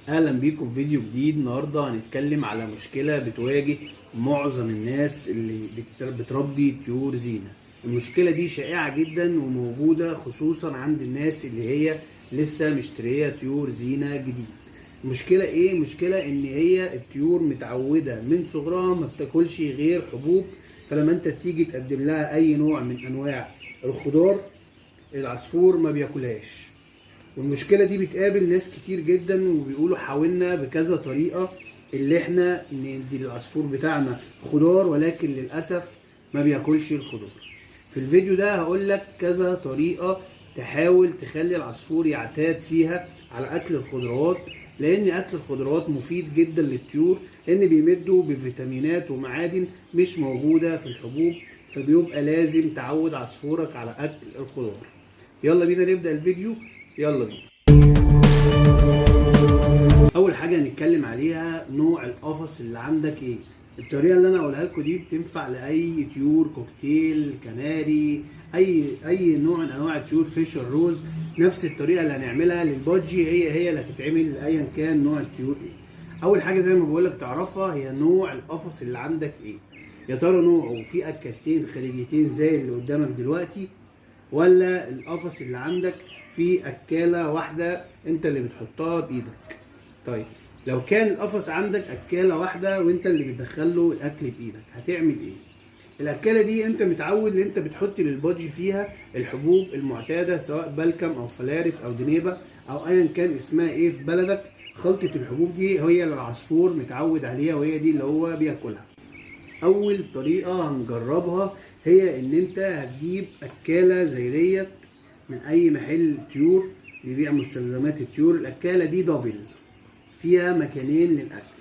اهلا بيكم في فيديو جديد. النهارده هنتكلم على مشكله بتواجه معظم الناس اللي بتربي طيور زينه. المشكله دي شائعه جدا وموجوده خصوصا عند الناس اللي هي لسه مشتريه طيور زينه جديد. المشكله ايه؟ المشكله ان هي الطيور متعوده من صغرها ما بتاكلش غير حبوب، فلما انت تيجي تقدم لها اي نوع من انواع الخضار العصفور ما بياكلهاش. والمشكلة دي بتقابل ناس كتير جدا وبيقولوا حاولنا بكذا طريقة اللي احنا ندي للعصفور بتاعنا خضار، ولكن للأسف ما بياكلش الخضار. في الفيديو ده هقول لك كذا طريقة تحاول تخلي العصفور يعتاد فيها على أكل الخضروات، لأن أكل الخضروات مفيد جدا للطيور، لأن بيمدوا بفيتامينات ومعادن مش موجودة في الحبوب، فبيبقى لازم تعود عصفورك على أكل الخضار. يلا بينا نبدأ الفيديو. يلا بينا. اول حاجه هنتكلم عليها نوع القفص اللي عندك ايه. الطريقه اللي انا هقولها لكم دي بتنفع لاي طيور كوكتيل، كناري، اي نوع من انواع الطيور، فيشر، روز. نفس الطريقه اللي هنعملها للبادجي هي اللي هتتعمل لايا كان نوع الطيور ايه. اول حاجه زي ما بقول لك تعرفها هي نوع القفص اللي عندك ايه. يا ترى نوعه فيه اكلتين خارجيتين زي اللي قدامك دلوقتي، ولا القفص اللي عندك في اكاله واحده انت اللي بتحطها بايدك؟ طيب لو كان القفص عندك اكاله واحده وانت اللي بتدخله الاكل بايدك هتعمل ايه؟ الاكاله دي انت متعود ان انت بتحط للبادجي فيها الحبوب المعتاده، سواء بالكم او فلارس او دنيبه او ايا كان اسمها ايه في بلدك. خلطه الحبوب دي هي اللي العصفور متعود عليها وهي دي اللي هو بياكلها. اول طريقه هنجربها هي ان انت هتجيب اكاله زي ديت من اي محل طيور بيبيع مستلزمات الطيور. الاكاله دي دبل فيها مكانين للاكل.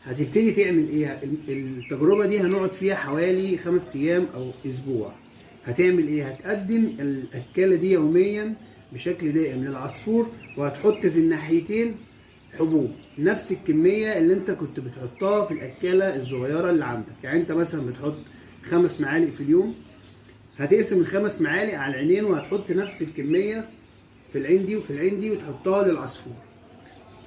هتبتدي تعمل ايه؟ التجربه دي هنقعد فيها حوالي 5 ايام او اسبوع. هتعمل ايه؟ هتقدم الاكاله دي يوميا بشكل دائم للعصفور، وهتحط في الناحيتين حبوب نفس الكميه اللي انت كنت بتحطها في الاكاله الصغيره اللي عندك. يعني انت مثلا بتحط 5 معالق في اليوم، هتقسم ال5 معالق على العينين وهتحط نفس الكميه في العين دي وفي العين دي وتحطها للعصفور.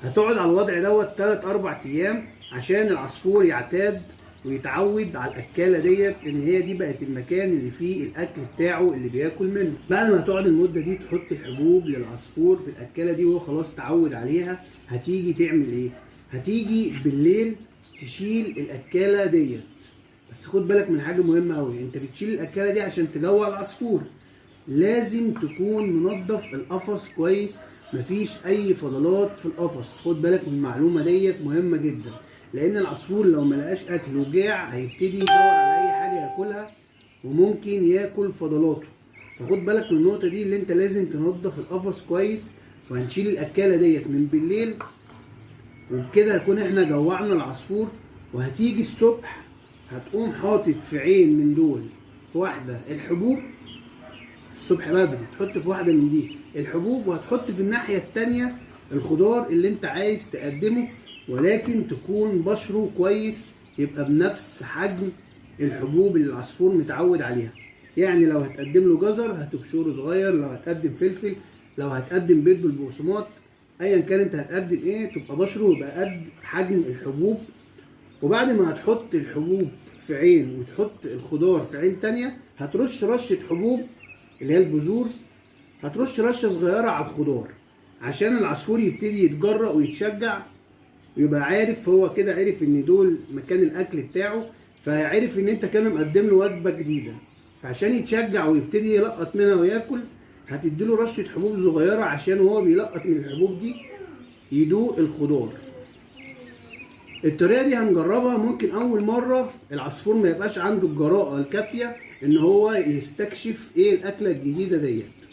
هتقعد على الوضع دوت 3-4 ايام عشان العصفور يعتاد ويتعود على الاكاله ديت ان هي دي بقت المكان اللي فيه الاكل بتاعه اللي بياكل منه. بعد ما تقعد المده دي تحط الحبوب للعصفور في الاكاله دي وهو خلاص اتعود عليها، هتيجي تعمل ايه؟ هتيجي بالليل تشيل الاكاله ديت. بس خد بالك من حاجه مهمه قوي، انت بتشيل الاكاله دي عشان تجوع العصفور. لازم تكون منظف القفص كويس، مفيش اي فضلات في القفص. خد بالك من المعلومه ديت مهمه جدا، لان العصفور لو ملقاش اكل وجاع هيبتدي يدور على اي حاجه ياكلها وممكن ياكل فضلاته. فخد بالك من النقطه دي اللي انت لازم تنظف القفص كويس. وهنشيل الاكاله ديت من بالليل، وبكده هنكون احنا جوعنا العصفور. وهتيجي الصبح هتقوم حاطط في عين من دول في واحده الحبوب الصبح بدري، تحط في واحده من دي الحبوب، وهتحط في الناحيه التانيه الخضار اللي انت عايز تقدمه، ولكن تكون بشره كويس، يبقى بنفس حجم الحبوب اللي العصفور متعود عليها. يعني لو هتقدم له جزر هتبشره صغير، لو هتقدم فلفل، لو هتقدم بيض بالبقسماط، ايا كان انت هتقدم ايه تبقى بشره يبقى قد حجم الحبوب. وبعد ما هتحط الحبوب في عين وتحط الخضار في عين تانية، هترش رشة حبوب اللي هي البذور، هترش رشة صغيرة على الخضار عشان العصفور يبتدي يتجرأ ويتشجع، ويبقى عارف هو كده، عارف ان دول مكان الاكل بتاعه، فعارف ان انت كده مقدم له وجبة جديدة. فعشان يتشجع ويبتدي يلقط منها وياكل هتديله رشة حبوب صغيرة عشان هو بيلقط من الحبوب دي يدوق الخضار. الطريقة دي هنجربها. ممكن اول مرة العصفور ما يبقاش عنده الجراءة الكافية ان هو يستكشف ايه الاكلة الجديدة ديت.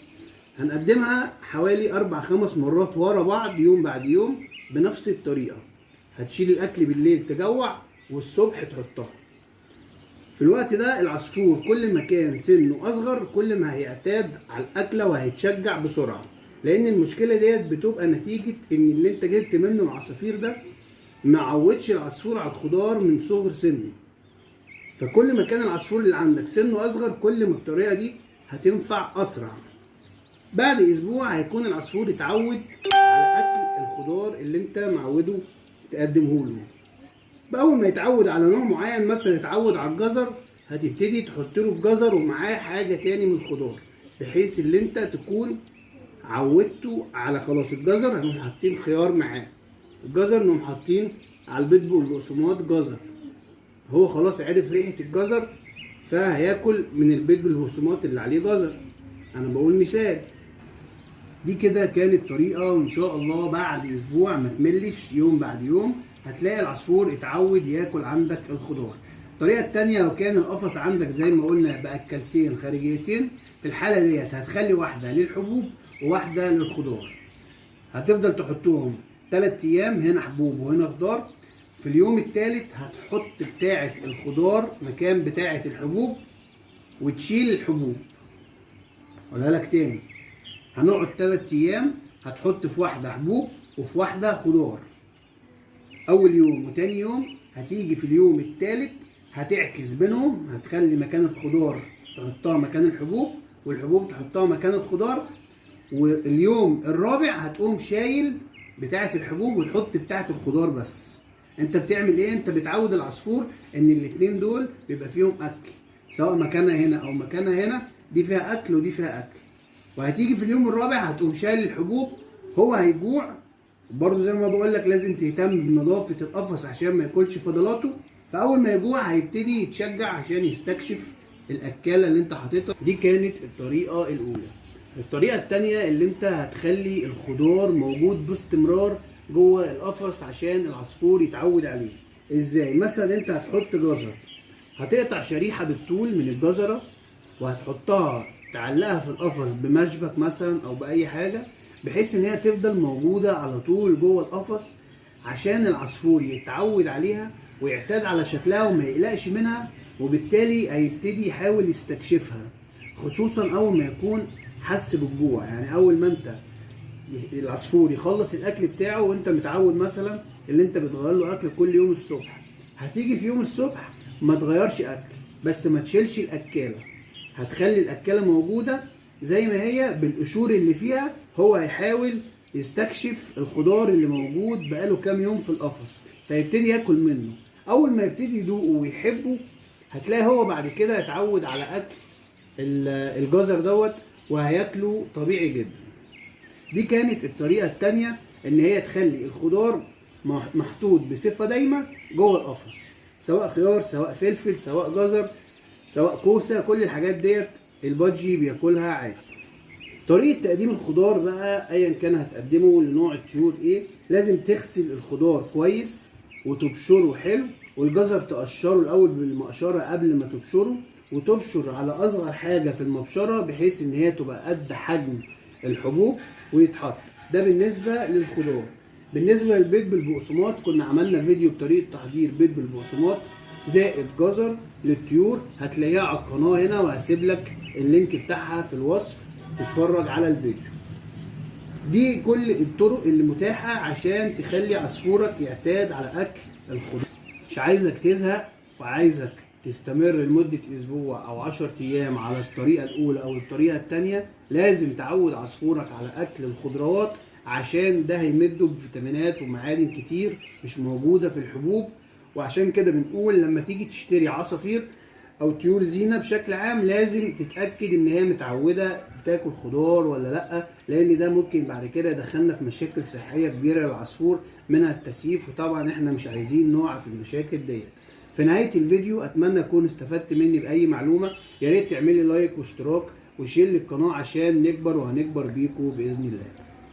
هنقدمها حوالي 4-5 مرات ورا بعض يوم بعد يوم بنفس الطريقة. هتشيل الاكل بالليل تجوع والصبح تحطها. في الوقت ده العصفور كل ما كان سنه اصغر كل ما هيعتاد على الاكلة وهيتشجع بسرعة، لان المشكلة ديت بتبقى نتيجة ان اللي انت جبت منه العصافير ده ما عودش العصفور على الخضار من صغر سنه. فكل ما كان العصفور اللي عندك سنه اصغر كل ما الطريقة دي هتنفع اسرع. بعد اسبوع هيكون العصفور اتعود على اكل الخضار اللي انت معوده تقدمه له. اول ما يتعود على نوع معين، مثلا يتعود على الجزر، هتبتدي تحط له الجزر ومعاه حاجه تاني من الخضار، بحيث ان انت تكون عودته على خلاص الجزر هنقوم حاطين خيار معاه، الجزر نقوم حاطين على البيض بالبقسماط جزر، هو خلاص عرف ريحه الجزر فهياكل من البيض بالبقسماط اللي عليه جزر. انا بقول مثال. دي كده كانت طريقه، وان شاء الله بعد اسبوع ما تملش، يوم بعد يوم هتلاقي العصفور اتعود ياكل عندك الخضار. الطريقه التانيه، لو كان القفص عندك زي ما قلنا باكلتين خارجيتين، في الحاله ديت هتخلي واحده للحبوب وواحده للخضار. هتفضل تحطهم 3 ايام، هنا حبوب وهنا خضار. في اليوم الثالث هتحط بتاعه الخضار مكان بتاعه الحبوب وتشيل الحبوب. اقولها لك تاني، هنقعد 3 ايام، هتحط في واحده حبوب وفي واحده خضار اول يوم، وتاني يوم هتيجي في اليوم الثالث هتعكس بينهم، هتخلي مكان الخضار تحطها مكان الحبوب والحبوب تحطها مكان الخضار، واليوم الرابع هتقوم شايل بتاعه الحبوب وتحط بتاعه الخضار بس. انت بتعمل ايه؟ انت بتعود العصفور ان الاتنين دول بيبقى فيهم اكل، سواء مكانها هنا او مكانها هنا، دي فيها اكل ودي فيها اكل. وهتيجي في اليوم الرابع هتقوم شايل الحبوب، هو هيجوع برضو زي ما بقول لك، لازم تهتم بنظافه القفص عشان ما ياكلش فضلاته. فاول ما يجوع هيبتدي يتشجع عشان يستكشف الاكاله اللي انت حاططها. دي كانت الطريقه الاولى. الطريقه الثانيه اللي انت هتخلي الخضار موجود باستمرار جوه القفص عشان العصفور يتعود عليه. ازاي؟ مثلا انت هتحط جزر، هتقطع شريحه بالطول من الجزره وهتحطها تعلقها في القفص بمشبك مثلا او باي حاجه، بحيث ان هي تفضل موجوده على طول جوه القفص عشان العصفور يتعود عليها ويعتاد على شكلها وما يقلقش منها، وبالتالي هيبتدي يحاول يستكشفها، خصوصا اول ما يكون حس بالجوع. يعني اول ما انت العصفور يخلص الاكل بتاعه وانت متعود مثلا اللي انت بتغير له اكل كل يوم الصبح، هتيجي في يوم الصبح ما تغيرش اكل بس ما تشيلش الاكاله، هتخلي الاكاله موجوده زي ما هي بالقشور اللي فيها. هو هيحاول يستكشف الخضار اللي موجود بقاله كام يوم في القفص فيبتدي ياكل منه. اول ما يبتدي يدوقه ويحبه هتلاقي هو بعد كده يتعود على اكل الجزر دوت وهياكله طبيعي جدا. دي كانت الطريقه الثانيه، ان هي تخلي الخضار محطوط بصفه دايمه جوه القفص، سواء خيار سواء فلفل سواء جزر سواء كوسه، كل الحاجات ديت البادجي بياكلها عادي. طريقه تقديم الخضار بقى ايا كان هتقدمه لنوع الطيور ايه، لازم تغسل الخضار كويس وتبشره حلو، والجزر تقشره الاول بالمقشره قبل ما تبشره، وتبشر على اصغر حاجه في المبشره بحيث ان هي تبقى قد حجم الحبوب ويتحط. ده بالنسبه للخضار. بالنسبه للبيض بالبقسماط كنا عملنا فيديو بطريقه تحضير بيض بالبقسماط زائد جزر للطيور، هتلاقيها على القناه هنا، وهسيب لك اللينك بتاعها في الوصف تتفرج على الفيديو. دي كل الطرق اللي متاحه عشان تخلي عصفورك يعتاد على اكل الخضار. مش عايزك تزهق وعايزك تستمر لمده اسبوع او 10 ايام على الطريقه الاولى او الطريقه الثانيه. لازم تعود عصفورك على اكل الخضروات عشان ده هيمده بفيتامينات ومعادن كتير مش موجوده في الحبوب. وعشان كده بنقول لما تيجي تشتري عصافير او طيور زينه بشكل عام لازم تتاكد ان هي متعوده بتاكل خضار ولا لا، لان ده ممكن بعد كده يدخلنا في مشاكل صحيه كبيره للعصفور منها التسييف، وطبعا احنا مش عايزين نقع في المشاكل ديت. في نهايه الفيديو اتمنى اكون استفدت مني باي معلومه، يا ريت تعملي لايك واشتراك وشير للقناه عشان نكبر وهنكبر بيكم باذن الله.